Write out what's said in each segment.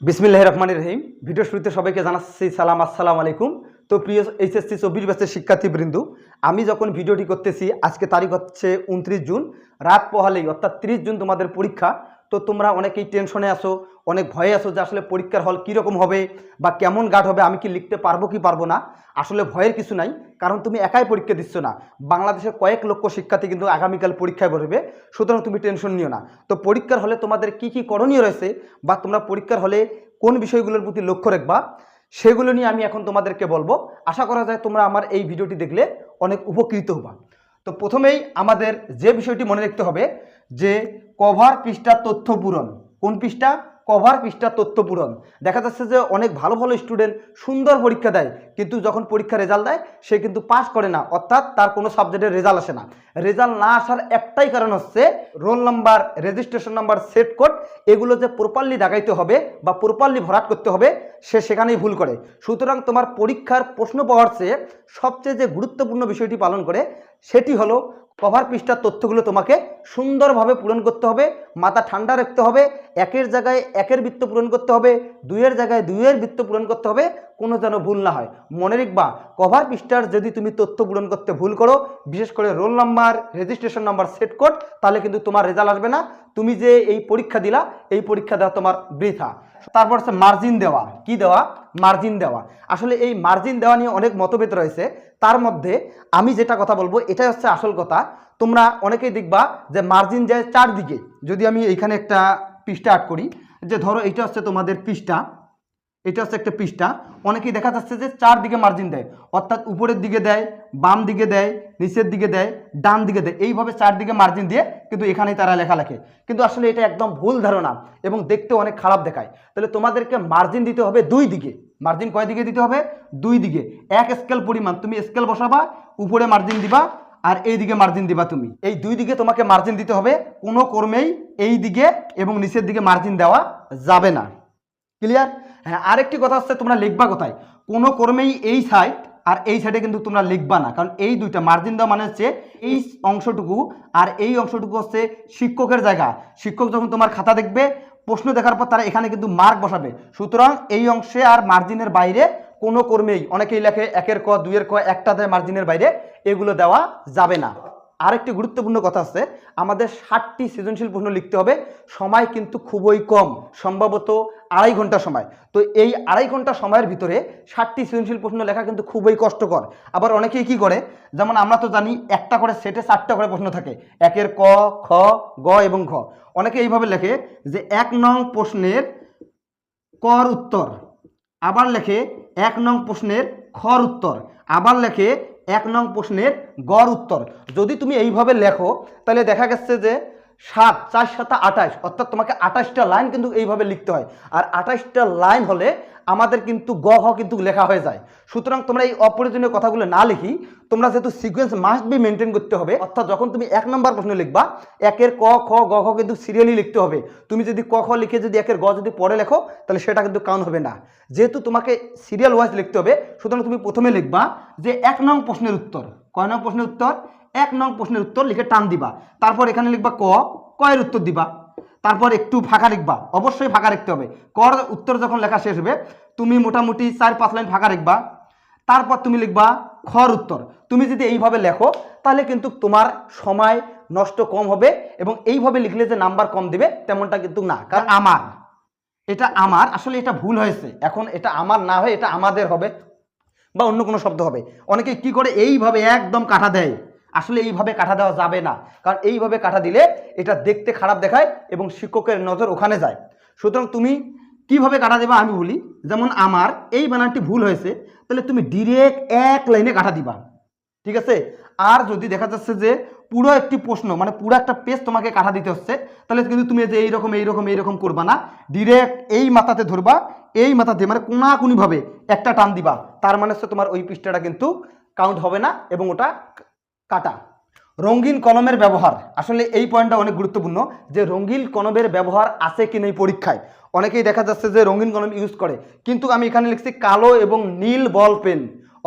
বিসমিল্লাহির রহমানির রহিম। ভিডিও শুরুতে সবাইকে জানাচ্ছি সালাম, আসসালামু আলাইকুম। তো প্রিয় এইচএসসি 24 ব্যাচের শিক্ষার্থীবৃন্দ, আমি যখন ভিডিওটি করতেছি আজকে তারিখ হচ্ছে 29 জুন, রাত পোহালেই অর্থাৎ 30 জুন তোমাদের পরীক্ষা। তো তোমরা অনেকেই টেনশনে আসো, অনেক ভয়ে আসো যে আসলে পরীক্ষার হল কীরকম হবে বা কেমন গার্ড হবে, আমি কি লিখতে পারবো কি পারবো না। আসলে ভয়ের কিছু নাই, কারণ তুমি একাই পরীক্ষা দিচ্ছ না, বাংলাদেশের কয়েক লক্ষ শিক্ষার্থী কিন্তু আগামীকাল পরীক্ষায় বসবে। সুতরাং তুমি টেনশন নিও না। তো পরীক্ষার হলে তোমাদের কি কি করণীয় রয়েছে বা তোমরা পরীক্ষার হলে কোন বিষয়গুলোর প্রতি লক্ষ্য রাখবা, সেগুলো নিয়ে আমি এখন তোমাদেরকে বলবো। আশা করা যায় তোমরা আমার এই ভিডিওটি দেখলে অনেক উপকৃত হবা। তো প্রথমেই আমাদের যে বিষয়টি মনে রাখতে হবে যে কভার পৃষ্ঠা তথ্য পূরণ। কোন পৃষ্ঠা? কভার পৃষ্ঠা তথ্য পূরণ। দেখা যাচ্ছে যে অনেক ভালো ভালো স্টুডেন্ট সুন্দর পরীক্ষা দেয়, কিন্তু যখন পরীক্ষা রেজাল্ট দেয় সে কিন্তু পাস করে না, অর্থাৎ তার কোনো সাবজেক্টের রেজাল্ট আসে না। রেজাল্ট না আসার একটাই কারণ হচ্ছে roll number, registration number, set code এগুলো যে প্রপারলি দাগাইতে হবে বা প্রপারলি ভরাট করতে হবে, সে সেখানেই ভুল করে। সুতরাং তোমার পরীক্ষার প্রশ্ন পাওয়ার চেয়ে সবচেয়ে যে গুরুত্বপূর্ণ বিষয়টি পালন করে সেটি হলো কভার পৃষ্ঠার তথ্যগুলো তোমাকে সুন্দরভাবে পূরণ করতে হবে, মাথা ঠান্ডা রাখতে হবে, একের জায়গায় একের বৃত্ত পূরণ করতে হবে, দুইয়ের জায়গায় দুইয়ের বৃত্ত পূরণ করতে হবে, কোনো যেন ভুল না হয়। মনে রাখবা, কভার পৃষ্ঠার যদি তুমি তথ্য পূরণ করতে ভুল করো, বিশেষ করে roll number, registration number, set code, তাহলে কিন্তু তোমার রেজাল্ট আসবে না। তুমি যে এই পরীক্ষা দিলা, এই পরীক্ষা দেওয়া তোমার বৃথা। তারপর হচ্ছে মার্জিন দেওয়া। কি দেওয়া? মার্জিন দেওয়া। আসলে এই মার্জিন দেওয়া নিয়ে অনেক মতভেদ রয়েছে, তার মধ্যে আমি যেটা কথা বলবো এটাই হচ্ছে আসল কথা। তোমরা অনেকেই দেখবা যে মার্জিন যায় চারদিকে। যদি আমি এইখানে একটা পৃষ্ঠা আট করি, যে ধরো এইটা হচ্ছে তোমাদের পৃষ্ঠা, এটা হচ্ছে একটা পৃষ্ঠা, অনেকেই দেখা যাচ্ছে যে চারদিকে মার্জিন দেয়, অর্থাৎ উপরের দিকে দেয়, বাম দিকে দেয়, নিচের দিকে দেয়, ডান দিকে দেয়, এইভাবে চারদিকে মার্জিন দিয়ে কিন্তু এখানেই তারা লেখা লেখে। কিন্তু আসলে এটা একদম ভুল ধারণা এবং দেখতে অনেক খারাপ দেখায়। তাহলে তোমাদেরকে মার্জিন দিতে হবে দুই দিকে। মার্জিন কয় দিকে দিতে হবে? দুই দিকে। এক স্কেল পরিমাণ তুমি স্কেল বসাবা, উপরে মার্জিন দিবা আর এই দিকে মার্জিন দিবা। তুমি এই দুই দিকে তোমাকে মার্জিন দিতে হবে, কোনো কর্মেই এই দিকে এবং নিচের দিকে মার্জিন দেওয়া যাবে না। ক্লিয়ার? হ্যাঁ, আরেকটি কথা হচ্ছে তোমরা লিখবা কোথায়? কোনো কর্মেই এই সাইড আর এই সাইডে কিন্তু তোমরা লিখবা না, কারণ এই দুইটা মার্জিন দেওয়া মানে হচ্ছে এই অংশটুকু আর এই অংশটুকু হচ্ছে শিক্ষকের জায়গা। শিক্ষক যখন তোমার খাতা দেখবে, প্রশ্ন দেখার পর তারা এখানে কিন্তু মার্ক বসাবে। সুতরাং এই অংশে আর মার্জিনের বাইরে কোনো কর্মেই, অনেকেই লেখে একের ক, দুইয়ের ক, একটা দেয় মার্জিনের বাইরে, এগুলো দেওয়া যাবে না। আরেকটি গুরুত্বপূর্ণ কথা আছে, আমাদের 60টি সৃজনশীল প্রশ্ন লিখতে হবে। সময় কিন্তু খুবই কম, সম্ভবত 2.5 ঘন্টা সময়। তো এই 2.5 ঘন্টা সময়ের ভিতরে 60টি সৃজনশীল প্রশ্ন লেখা কিন্তু খুবই কষ্টকর। আবার অনেকেই কি করে, যেমন আমরা তো জানি একটা করে সেটে 4টা করে প্রশ্ন থাকে, একের ক, খ, গ এবং ঘ। অনেকে এইভাবে লেখে যে 1 নং প্রশ্নের কর উত্তর, আবার লেখে 1 নং প্রশ্নের খর উত্তর, আবার লেখে 1 নং প্রশ্নের গড় উত্তর। যদি তুমি এইভাবে লেখো তাহলে দেখা গেছে যে 7 4 7 28, অর্থাৎ তোমাকে 28টা লাইন কিন্তু এইভাবে লিখতে হয়। আর 28টা লাইন হলে আমাদের কিন্তু গ ঘ কিন্তু লেখা হয়ে যায়। সুতরাং তোমরা এই অপ্রয়োজনীয় কথাগুলো না লিখি, তোমরা যেহেতু সিকোয়েন্স মাস্ট বি মেনটেন করতে হবে, অর্থাৎ যখন তুমি 1 নম্বর প্রশ্ন লিখবা, একের ক, খ, গ, ঘ কিন্তু সিরিয়ালি লিখতে হবে। তুমি যদি ক খ লিখে যদি একের গ যদি পরে লেখো, তাহলে সেটা কিন্তু কাউন্ট হবে না। যেহেতু তোমাকে সিরিয়াল ওয়াইজ লিখতে হবে, সুতরাং তুমি প্রথমে লিখবা যে 1 নং প্রশ্নের উত্তর। কয় নং প্রশ্নের উত্তর? 1 নং প্রশ্নের উত্তর লিখে টান দিবা। তারপর এখানে লিখবা ক, ক এর উত্তর দিবা। তারপর একটু ফাঁকা লিখবা, অবশ্যই ফাঁকা রাখতে হবে। কর উত্তর যখন লেখা শেষ হবে, তুমি মোটামুটি 4-5 লাইন ফাঁকা রাখবা। তারপর তুমি লিখবা খর উত্তর। তুমি যদি এইভাবে লেখো তাহলে কিন্তু তোমার সময় নষ্ট কম হবে, এবং এইভাবে লিখলে যে নাম্বার কম দিবে তেমনটা কিন্তু না। কারণ আমার, এটা আমার, আসলে এটা ভুল হয়েছে, এখন এটা আমার না হয়ে এটা আমাদের হবে বা অন্য কোনো শব্দ হবে। অনেকে কি করে এইভাবে একদম কাটা দেয়, আসলে এইভাবে কাটা দেওয়া যাবে না, কারণ এইভাবে কাটা দিলে এটা দেখতে খারাপ দেখায় এবং শিক্ষকের নজর ওখানে যায়। সুতরাং তুমি কিভাবে কাটা দেবা আমি বলি। যেমন আমার এই বানানটি ভুল হয়েছে, তাহলে তুমি ডিরেক্ট এক লাইনে কাটা দিবা, ঠিক আছে? আর যদি দেখা যাচ্ছে যে পুরো একটি প্রশ্ন মানে পুরো একটা পেজ তোমাকে কাটা দিতে হচ্ছে, তাহলে কিন্তু তুমি যে এইরকম এইরকম এইরকম করবা না, ডিরেক্ট এই মাথাতে ধরবা, এই মাথাতে মানে কোনাকুনিভাবে একটা টান দিবা। তার মানে হচ্ছে তোমার ওই পৃষ্ঠাটা কিন্তু কাউন্ট হবে না এবং ওটা কাটা। রঙিন কলমের ব্যবহার, আসলে এই পয়েন্টটা অনেক গুরুত্বপূর্ণ যে রঙিন কলমের ব্যবহার আছে কি নেই পরীক্ষায়। অনেকেই দেখা যাচ্ছে যে রঙিন কলম ইউজ করে, কিন্তু আমি এখানে লিখছি কালো এবং নীল বল পেন।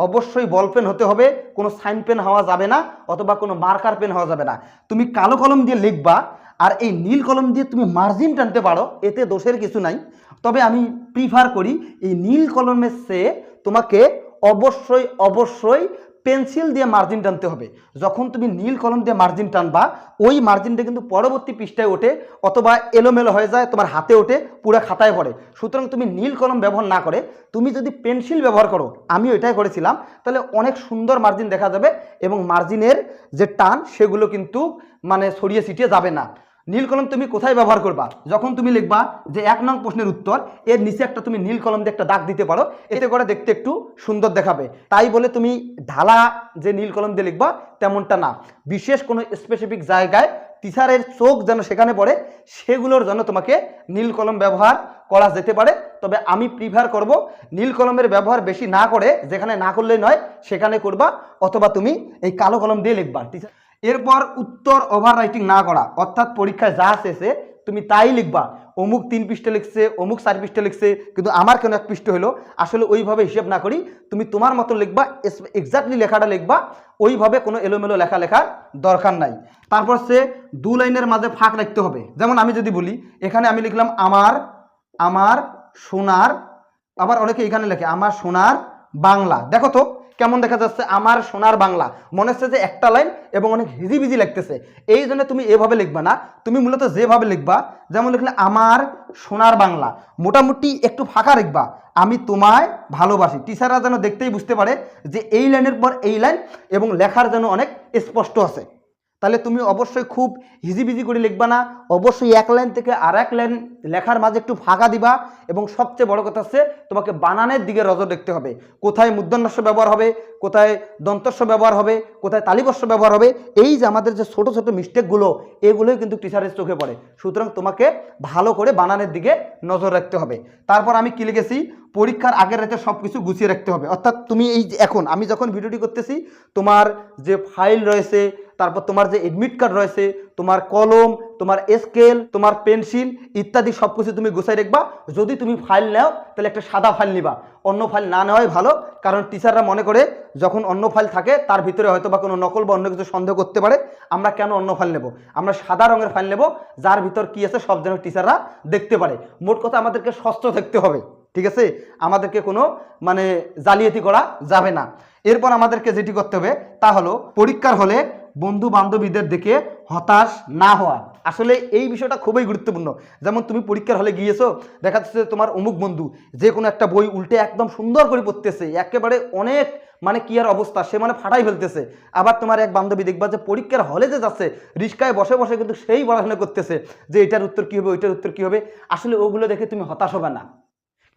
অবশ্যই বল পেন হতে হবে, কোনো সাইন পেন হওয়া যাবে না অথবা কোনো মার্কার পেন হওয়া যাবে না। তুমি কালো কলম দিয়ে লিখবা আর এই নীল কলম দিয়ে তুমি মার্জিন টানতে পারো, এতে দোষের কিছু নাই। তবে আমি প্রিফার করি এই নীল কলমের চেয়ে তোমাকে অবশ্যই অবশ্যই পেন্সিল দিয়ে মার্জিন টানতে হবে। যখন তুমি নীল কলম দিয়ে মার্জিন টানবা ওই মার্জিনটা কিন্তু পরবর্তী পৃষ্ঠায় ওঠে অথবা এলোমেলো হয়ে যায়, তোমার হাতে ওঠে, পুরো খাতায় পড়ে। সুতরাং তুমি নীল কলম ব্যবহার না করে তুমি যদি পেন্সিল ব্যবহার করো, আমি ওইটাই করেছিলাম, তাহলে অনেক সুন্দর মার্জিন দেখা যাবে এবং মার্জিনের যে টান সেগুলো কিন্তু মানে ছড়িয়ে ছিটিয়ে যাবে না। নীল কলম তুমি কোথায় ব্যবহার করবা? যখন তুমি লিখবা যে 1 নং প্রশ্নের উত্তর, এর নিচে একটা তুমি নীল কলম দিয়ে একটা দাগ দিতে পারো, এতে করে দেখতে একটু সুন্দর দেখাবে। তাই বলে তুমি ঢালা যে নীল কলম দিয়ে লিখবা তেমনটা না। বিশেষ কোনো স্পেসিফিক জায়গায় টিচারের চোখ যেন সেখানে পড়ে সেগুলোর জন্য তোমাকে নীল কলম ব্যবহার করা যেতে পারে। তবে আমি প্রিফার করব নীল কলমের ব্যবহার বেশি না করে, যেখানে না করলেই নয় সেখানে করবা, অথবা তুমি এই কালো কলম দিয়ে লিখবা। টিচার এরপর উত্তর ওভার রাইটিং না করা, অর্থাৎ পরীক্ষায় যা শেষে তুমি তাই লিখবা। অমুক 3 পৃষ্ঠা লিখছে, অমুক 4 পৃষ্ঠা লিখছে, কিন্তু আমার কেন 1 পৃষ্ঠা হলো, আসলে ওইভাবে হিসেব না করি তুমি তোমার মতো লিখবা, এক্স্যাক্টলি লেখাটা লিখবা, ওইভাবে কোনো এলোমেলো লেখার দরকার নাই। তারপর সে 2 লাইনের মাঝে ফাঁক রাখতে হবে। যেমন আমি যদি বলি, এখানে আমি লিখলাম আমার সোনার, আবার অনেকে এখানে লেখে আমার সোনার বাংলা। দেখো তো কেমন দেখা যাচ্ছে, আমার সোনার বাংলা, মনে হচ্ছে যে একটা লাইন এবং অনেক হিজিবিজি লাগতেছে। এই জন্য তুমি এভাবে লিখবা না, তুমি মূলত যেভাবে লিখবা, যেমন লিখলে আমার সোনার বাংলা, মোটামুটি একটু ফাঁকা লিখবা, আমি তোমায় ভালোবাসি। টিচাররা যেন দেখতেই বুঝতে পারে যে এই লাইনের পর এই লাইন এবং লেখার যেন অনেক স্পষ্ট আছে। তাহলে তুমি অবশ্যই খুব হিজিবিজি করে লিখবা না, অবশ্যই 1 লাইন থেকে আর 1 লাইন লেখার মাঝে একটু ফাঁকা দিবা। এবং সবচেয়ে বড় কথা হচ্ছে তোমাকে বানানের দিকে নজর দেখতে হবে, কোথায় মূর্ধন্যাস্য ব্যবহার হবে, কোথায় দন্তস্য ব্যবহার হবে, কোথায় তালিবস্য ব্যবহার হবে। এই যে আমাদের যে ছোট ছোট মিস্টেকগুলো, এগুলোই কিন্তু টিচারের চোখে পড়ে। সুতরাং তোমাকে ভালো করে বানানের দিকে নজর রাখতে হবে। তারপর আমি কি লিখেছি, পরীক্ষার আগের রাতে সব কিছু গুছিয়ে রাখতে হবে। অর্থাৎ তুমি এই এখন আমি যখন ভিডিওটি করতেছি, তোমার যে ফাইল রয়েছে, তারপর তোমার যে এডমিট কার্ড রয়েছে, তোমার কলম, তোমার স্কেল, তোমার পেন্সিল ইত্যাদি সব কিছু তুমি গুছাই রাখবা। যদি তুমি ফাইল নাও তাহলে একটা সাদা ফাইল নিবা, অন্য ফাইল না নেওয়াই ভালো। কারণ টিচাররা মনে করে যখন অন্য ফাইল থাকে তার ভিতরে হয়তো বা কোনো নকল বা অন্য কিছু সন্দেহ করতে পারে। আমরা কেন অন্য ফাইল নেব? আমরা সাদা রঙের ফাইল নেব, যার ভিতর কি আছে সব যেন টিচাররা দেখতে পারে। মোট কথা আমাদেরকে স্বচ্ছ থাকতে হবে, ঠিক আছে? আমাদেরকে কোনো মানে জালিয়াতি করা যাবে না। এরপর আমাদেরকে যেটি করতে হবে তা হলো পরীক্ষার হলে বন্ধু বান্ধবীদের দেখে হতাশ না হওয়া। আসলে এই বিষয়টা খুবই গুরুত্বপূর্ণ। যেমন তুমি পরীক্ষার হলে গিয়েছো, দেখা যাচ্ছে তোমার অমুক বন্ধু যে কোনো একটা বই উল্টে একদম সুন্দর করে পড়তেছে, একেবারে অনেক মানে কি আর অবস্থা, সে মানে ফাটাই ফেলতেছে। আবার তোমার এক বান্ধবী দেখবা যে পরীক্ষার হলে যে যাচ্ছে রিস্কায় বসে বসে কিন্তু সেই পড়াশোনা করতেছে যে এটার উত্তর কী হবে, ওইটার উত্তর কী হবে। আসলে ওগুলো দেখে তুমি হতাশ হবে না,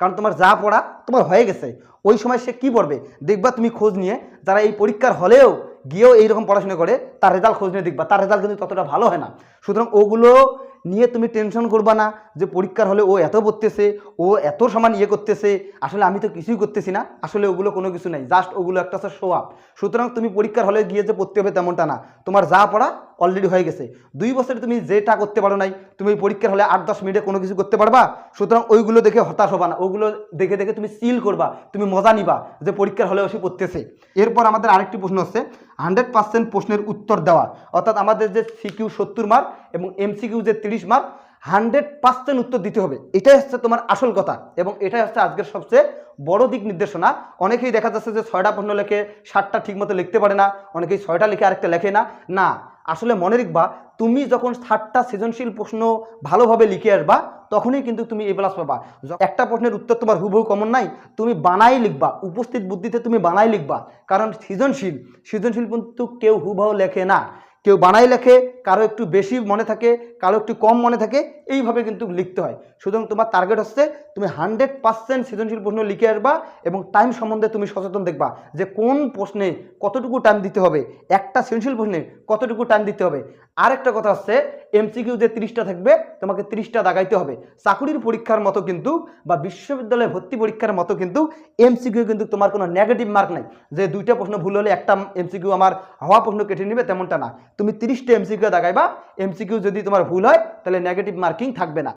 কারণ তোমার যা পড়া তোমার হয়ে গেছে। ওই সময় সে কি পড়বে দেখবা তুমি খোঁজ নিয়ে, যারা এই পরীক্ষার হলেও গিয়েও এইরকম পড়াশোনা করে তার রেজাল্ট খোঁজ নিয়ে দেখবা, তার রেজাল্ট কিন্তু ততটা ভালো হয় না। সুতরাং ওগুলো নিয়ে তুমি টেনশন করবা না যে পরীক্ষার হলে ও এত পড়তেছে, ও এত সমান ইয়ে করতেছে, আসলে আমি তো কিছুই করতেছি না। আসলে ওগুলো কোনো কিছু নাই, জাস্ট ওগুলো একটা হচ্ছে শো আপ। সুতরাং তুমি পরীক্ষার হলে গিয়ে যে পড়তে হবে তেমনটা না, তোমার যা পড়া অলরেডি হয়ে গেছে। 2 বছরে তুমি যেটা করতে পারো নাই, তুমি পরীক্ষার হলে 8-10 মিনিটে কোনো কিছু করতে পারবা। সুতরাং ওইগুলো দেখে হতাশ হবা না, ওগুলো দেখে দেখে তুমি চিল করবা, তুমি মজা নিবা যে পরীক্ষার হলে ওসে পড়তেছে। এরপর আমাদের আরেকটি প্রশ্ন হচ্ছে 100% প্রশ্নের উত্তর দেওয়া। অর্থাৎ আমাদের যে সিকিউ 70 মার্ক এবং এমসিকিউ যে 30 মার্ক, 100% উত্তর দিতে হবে। এটাই হচ্ছে তোমার আসল কথা এবং এটাই হচ্ছে আজকের সবচেয়ে বড় দিক নির্দেশনা। অনেকেই দেখা যাচ্ছে যে 6টা প্রশ্ন লেখে, 7টা ঠিকমতো লিখতে পারে না, অনেকেই 6টা লিখে আরেকটা লেখে না। না, আসলে মনে রাখবা তুমি যখন 7টা সৃজনশীল প্রশ্ন ভালোভাবে লিখে আসবা তখনই কিন্তু তুমি এ প্লাস পাবা। একটা প্রশ্নের উত্তর তোমার হুবহু কমন নাই, তুমি বানাই লিখবা, উপস্থিত বুদ্ধিতে তুমি বানাই লিখবা। কারণ সৃজনশীল কিন্তু কেউ হুবহু লেখে না, কেউ বানাই লেখে, কারো একটু বেশি মনে থাকে, কারো একটু কম মনে থাকে, এইভাবে কিন্তু লিখতে হয়। সুতরাং তোমার টার্গেট হচ্ছে তুমি 100% সৃজনশীল প্রশ্ন লিখে আসবা এবং টাইম সম্বন্ধে তুমি সচেতন দেখবা যে কোন প্রশ্নে কতটুকু টাইম দিতে হবে, একটা সৃজনশীল প্রশ্নে কতটুকু টাইম দিতে হবে। আরেকটা কথা হচ্ছে এমসিকিউ যে 30টা থাকবে তোমাকে 30টা দাগাইতে হবে। চাকুরির পরীক্ষার মতো কিন্তু বা বিশ্ববিদ্যালয়ে ভর্তি পরীক্ষার মতো কিন্তু এমসিকিউ কিন্তু তোমার কোনো নেগেটিভ মার্ক নাই যে 2টা প্রশ্ন ভুল হলে একটা এমসিকিউ আমার হওয়া প্রশ্ন কেটে নেবে, তেমনটা না। তুমি 30টা এমসিকিউ দাগাইবা, এমসিকিউ যদি তোমার ভুল হয় তাহলে নেগেটিভ মার্কিং থাকবে না।